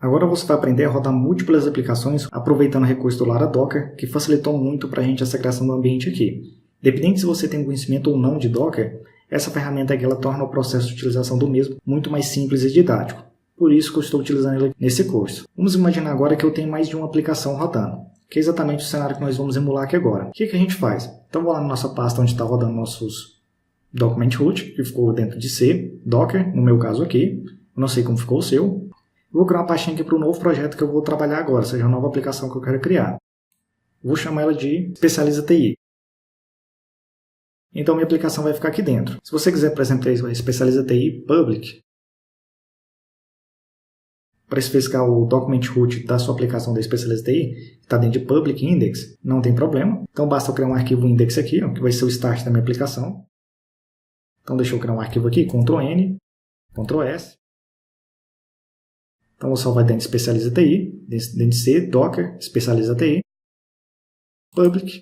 Agora você vai aprender a rodar múltiplas aplicações aproveitando o recurso do Laradocker, que facilitou muito para a gente essa criação do ambiente aqui. Dependendo se você tem conhecimento ou não de Docker, essa ferramenta aqui ela torna o processo de utilização do mesmo muito mais simples e didático. Por isso que eu estou utilizando ele nesse curso. Vamos imaginar agora que eu tenho mais de uma aplicação rodando, que é exatamente o cenário que nós vamos emular aqui agora. O que a gente faz? Então vou lá na nossa pasta onde está rodando nossos document root, que ficou dentro de C, Docker, no meu caso aqui. Eu não sei como ficou o seu. Vou criar uma pastinha aqui para o novo projeto que eu vou trabalhar agora, ou seja, a nova aplicação que eu quero criar. Vou chamar ela de Specializa TI. Então minha aplicação vai ficar aqui dentro. Se você quiser, por exemplo, ter Specializa TI Public, para especificar o document root da sua aplicação da Specializa TI, que está dentro de Public Index, não tem problema. Então basta eu criar um arquivo index aqui, ó, que vai ser o start da minha aplicação. Então deixa eu criar um arquivo aqui, Ctrl N, Ctrl S. Então vou salvar dentro de Specializa TI, dentro de C, Docker, Specializa TI, Public.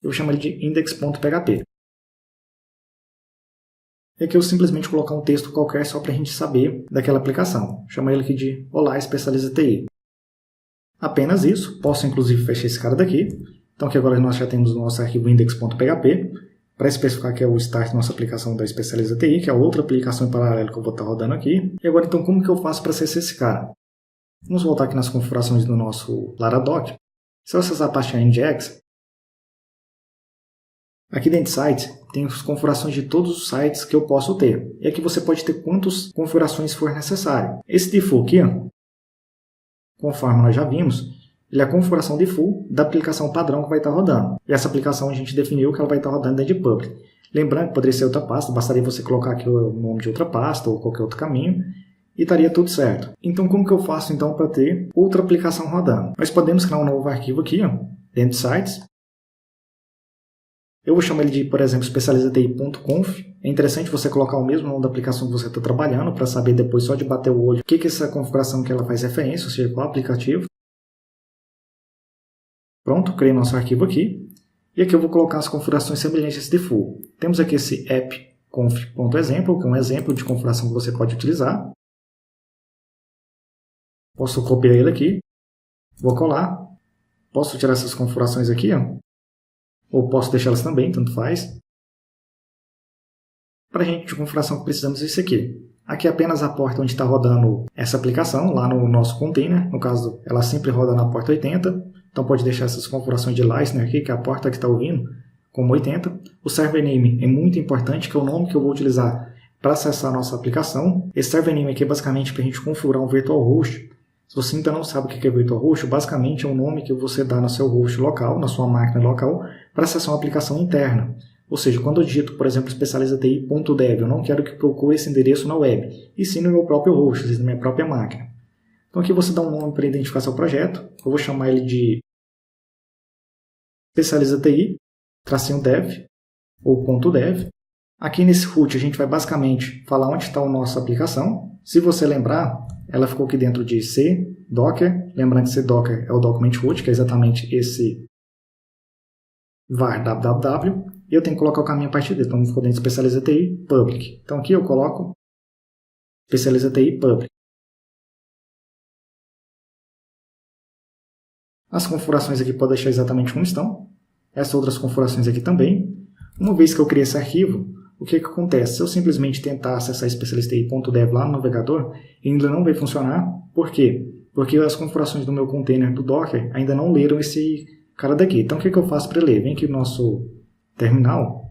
Eu vou chamar ele de index.php. E aqui eu simplesmente colocar um texto qualquer só para a gente saber daquela aplicação. Chamo ele aqui de Olá, Specializa TI. Apenas isso. Posso inclusive fechar esse cara daqui. Então aqui agora nós já temos o nosso arquivo index.php para especificar que é o start da nossa aplicação da Specializa TI, que é outra aplicação em paralelo que eu vou estar rodando aqui. E agora então como que eu faço para acessar esse cara? Vamos voltar aqui nas configurações do nosso Laradocker. Se eu acessar a pastinha Nginx, aqui dentro de Sites, tem as configurações de todos os sites que eu posso ter. E aqui você pode ter quantas configurações for necessário. Esse default aqui, ó, conforme nós já vimos, ele é a configuração default da aplicação padrão que vai estar rodando. E essa aplicação a gente definiu que ela vai estar rodando dentro de Public. Lembrando que poderia ser outra pasta, bastaria você colocar aqui o nome de outra pasta ou qualquer outro caminho e estaria tudo certo. Então como que eu faço então para ter outra aplicação rodando? Nós podemos criar um novo arquivo aqui, ó, dentro de Sites. Eu vou chamar ele de, por exemplo, specializati.conf. É interessante você colocar o mesmo nome da aplicação que você está trabalhando para saber depois só de bater o olho o que essa configuração que ela faz referência, ou seja, qual aplicativo. Pronto, criei nosso arquivo aqui. E aqui eu vou colocar as configurações semelhantes a esse default. Temos aqui esse app.conf.example, que é um exemplo de configuração que você pode utilizar. Posso copiar ele aqui. Vou colar. Posso tirar essas configurações aqui, ó. Ou posso deixá-las também, tanto faz. Para a gente de configuração que precisamos é isso aqui. Aqui é apenas a porta onde está rodando essa aplicação, lá no nosso container. No caso, ela sempre roda na porta 80. Então pode deixar essas configurações de listener aqui, que é a porta que está ouvindo, como 80. O server name é muito importante, que é o nome que eu vou utilizar para acessar a nossa aplicação. Esse server name aqui é basicamente para a gente configurar um virtual host. Se você ainda não sabe o que é virtual host, basicamente é um nome que você dá no seu host local, na sua máquina local, para acessar uma aplicação interna. Ou seja, quando eu digito, por exemplo, specializati.dev, eu não quero que procure esse endereço na web, e sim no meu próprio host, ou seja, na minha própria máquina. Então aqui você dá um nome para identificar seu projeto. Eu vou chamar ele de specializati-dev ou .dev. Aqui nesse root a gente vai basicamente falar onde está a nossa aplicação. Se você lembrar, ela ficou aqui dentro de C, Docker. Lembrando que C Docker é o document root, que é exatamente esse var www. E eu tenho que colocar o caminho a partir dele. Então ficou dentro de specializati public. Então aqui eu coloco specializati public. As configurações aqui podem deixar exatamente como estão. Essas outras configurações aqui também. Uma vez que eu criei esse arquivo, o que acontece? Se eu simplesmente tentar acessar specializati.dev lá no navegador, ele ainda não vai funcionar. Por quê? Porque as configurações do meu container do Docker ainda não leram esse cara daqui. Então o que eu faço para ler? Vem aqui no nosso terminal,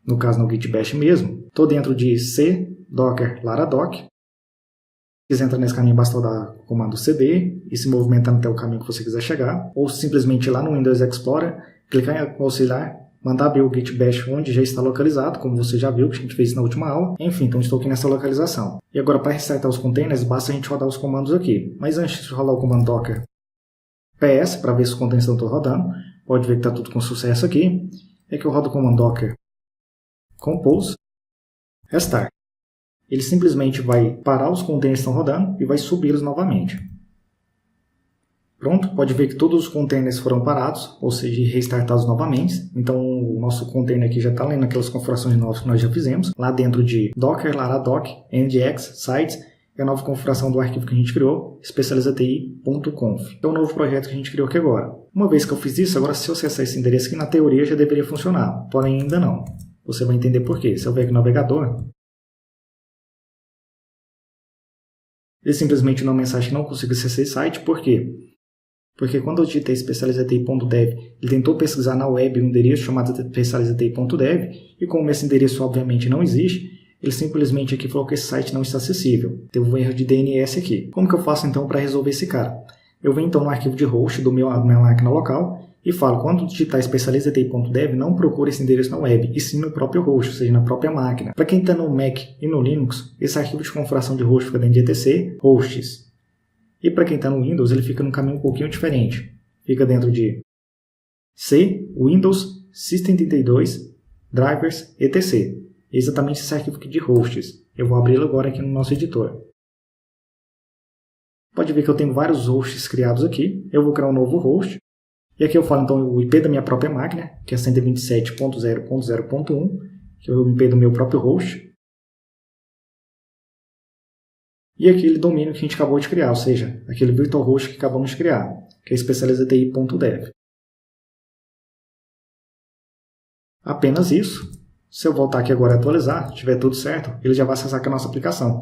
no caso no Git Bash mesmo. Estou dentro de C, Docker, Laradoc. Se quiser entrar nesse caminho, basta dar o comando cd e se movimentando até o caminho que você quiser chegar. Ou simplesmente ir lá no Windows Explorer, clicar em auxiliar, mandar abrir o Git Bash onde já está localizado, como você já viu que a gente fez na última aula. Enfim, então estou aqui nessa localização. E agora para restartar os containers, basta a gente rodar os comandos aqui. Mas antes de rodar o comando docker ps, para ver se os containers estão rodando, pode ver que está tudo com sucesso aqui. É que eu rodo o comando docker compose restart. Ele simplesmente vai parar os containers que estão rodando e vai subi-los novamente. Pronto, pode ver que todos os containers foram parados, ou seja, restartados novamente. Então o nosso container aqui já está lendo aquelas configurações novas que nós já fizemos. Lá dentro de Docker, Laradoc, Nginx, Sites, é a nova configuração do arquivo que a gente criou, especializati.conf. É o novo projeto que a gente criou aqui agora. Uma vez que eu fiz isso, agora se eu acessar esse endereço aqui, na teoria já deveria funcionar, porém ainda não. Você vai entender por quê. Se eu ver aqui no navegador, ele simplesmente dá uma mensagem que não consigo acessar esse site. Por quê? Porque quando eu digitei specializati.dev, ele tentou pesquisar na web um endereço chamado specializati.dev, e como esse endereço obviamente não existe, ele simplesmente aqui falou que esse site não está acessível. Teve um erro de DNS aqui. Como que eu faço então para resolver esse cara? Eu venho então no arquivo de host da minha máquina local e falo, quando digitar specializati.dev, não procure esse endereço na web, e sim no próprio host, ou seja, na própria máquina. Para quem está no Mac e no Linux, esse arquivo de configuração de host fica dentro de etc, hosts. E para quem está no Windows, ele fica num caminho um pouquinho diferente. Fica dentro de C, Windows, System32, Drivers, etc. É exatamente esse arquivo aqui de hosts. Eu vou abri-lo agora aqui no nosso editor. Pode ver que eu tenho vários hosts criados aqui. Eu vou criar um novo host. E aqui eu falo então o IP da minha própria máquina, que é 127.0.0.1, que é o IP do meu próprio host. E aquele domínio que a gente acabou de criar, ou seja, aquele virtual host que acabamos de criar, que é specializati.dev. Apenas isso. Se eu voltar aqui agora e atualizar, tiver tudo certo, ele já vai acessar aqui a nossa aplicação.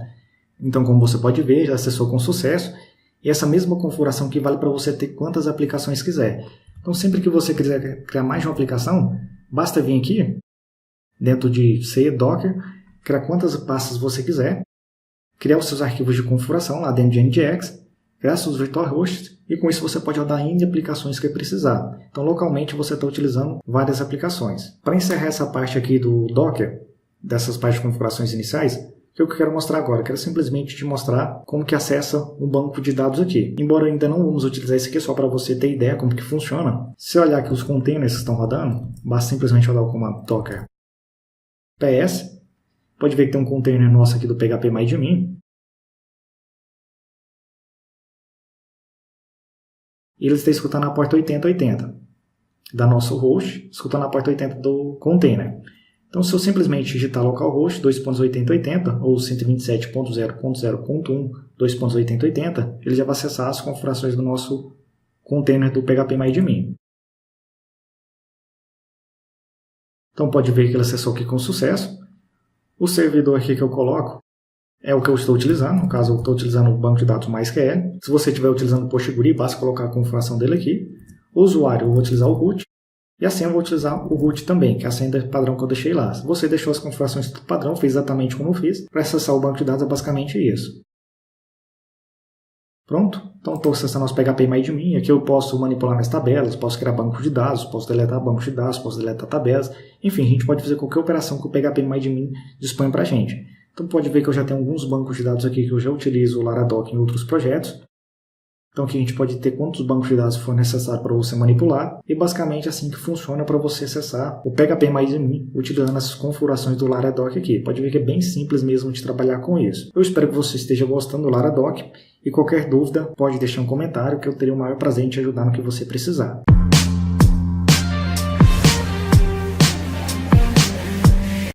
Então, como você pode ver, já acessou com sucesso. E essa mesma configuração que vale para você ter quantas aplicações quiser. Então, sempre que você quiser criar mais de uma aplicação, basta vir aqui, dentro de C, Docker, criar quantas pastas você quiser, criar os seus arquivos de configuração lá dentro de NGX, criar seus virtual hosts, e com isso você pode rodar N aplicações que precisar. Então, localmente, você está utilizando várias aplicações. Para encerrar essa parte aqui do Docker, dessas partes de configurações iniciais, o que eu quero mostrar agora? Eu quero simplesmente te mostrar como que acessa um banco de dados aqui. Embora ainda não vamos utilizar isso aqui, só para você ter ideia como que funciona. Se olhar aqui os containers que estão rodando, basta simplesmente rodar o comando docker ps. Pode ver que tem um container nosso aqui do PHP-MyAdmin. E ele está escutando a porta 8080 da nosso host, escutando a porta 80 do container. Então, se eu simplesmente digitar localhost 2.8080 ou 127.0.0.1 2.8080, ele já vai acessar as configurações do nosso container do PHP-MyAdmin. Então, pode ver que ele acessou aqui com sucesso. O servidor aqui que eu coloco é o que eu estou utilizando. No caso, eu estou utilizando o banco de dados MySQL. Se você estiver utilizando o PostgreSQL, basta colocar a configuração dele aqui. O usuário, eu vou utilizar o root. E a senha eu vou utilizar o root também, que é a senha padrão que eu deixei lá. Se você deixou as configurações do padrão, fez exatamente como eu fiz. Para acessar o banco de dados é basicamente isso. Pronto? Então estou acessando nosso PHP-MyAdmin. Aqui eu posso manipular minhas tabelas, posso criar banco de dados, posso deletar bancos de dados, posso deletar tabelas. Enfim, a gente pode fazer qualquer operação que o PHP-MyAdmin dispõe para a gente. Então pode ver que eu já tenho alguns bancos de dados aqui que eu já utilizo o Laradoc em outros projetos. Então aqui a gente pode ter quantos bancos de dados for necessário para você manipular. E basicamente é assim que funciona para você acessar o PHP-MyAdmin utilizando essas configurações do Laradoc aqui. Pode ver que é bem simples mesmo de trabalhar com isso. Eu espero que você esteja gostando do Laradoc. E qualquer dúvida pode deixar um comentário que eu terei o maior prazer em te ajudar no que você precisar.